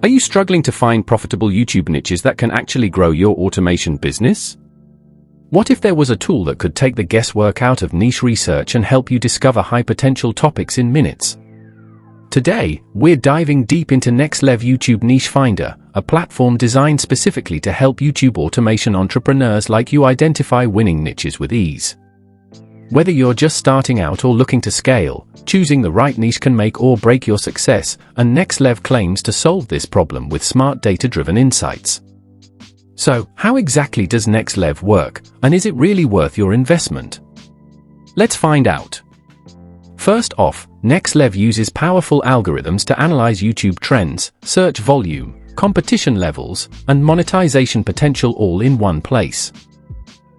Are you struggling to find profitable YouTube niches that can actually grow your automation business? What if there was a tool that could take the guesswork out of niche research and help you discover high-potential topics in minutes? Today, we're diving deep into NexLev YouTube Niche Finder, a platform designed specifically to help YouTube automation entrepreneurs like you identify winning niches with ease. Whether you're just starting out or looking to scale, choosing the right niche can make or break your success, and NexLev claims to solve this problem with smart data-driven insights. So, how exactly does NexLev work, and is it really worth your investment? Let's find out. First off, NexLev uses powerful algorithms to analyze YouTube trends, search volume, competition levels, and monetization potential all in one place.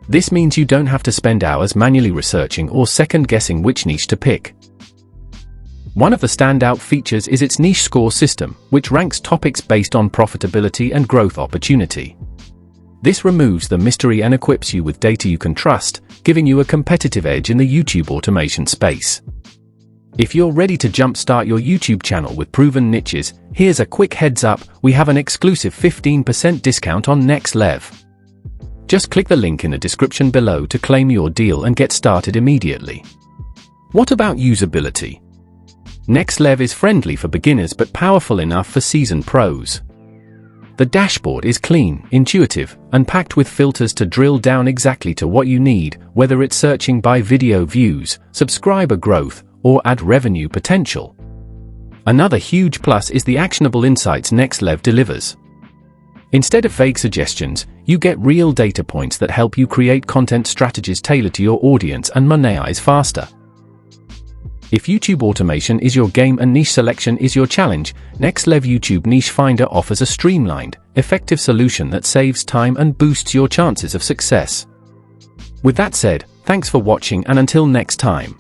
This means you don't have to spend hours manually researching or second-guessing which niche to pick. One of the standout features is its niche score system, which ranks topics based on profitability and growth opportunity. This removes the mystery and equips you with data you can trust, giving you a competitive edge in the YouTube automation space. If you're ready to jumpstart your YouTube channel with proven niches, here's a quick heads up: we have an exclusive 15% discount on NexLev. Just click the link in the description below to claim your deal and get started immediately. What about usability? NexLev is friendly for beginners but powerful enough for seasoned pros. The dashboard is clean, intuitive, and packed with filters to drill down exactly to what you need, whether it's searching by video views, subscriber growth, or ad revenue potential. Another huge plus is the actionable insights NexLev delivers. Instead of vague suggestions, you get real data points that help you create content strategies tailored to your audience and monetize faster. If YouTube automation is your game and niche selection is your challenge, NexLev YouTube Niche Finder offers a streamlined, effective solution that saves time and boosts your chances of success. With that said, thanks for watching, and until next time.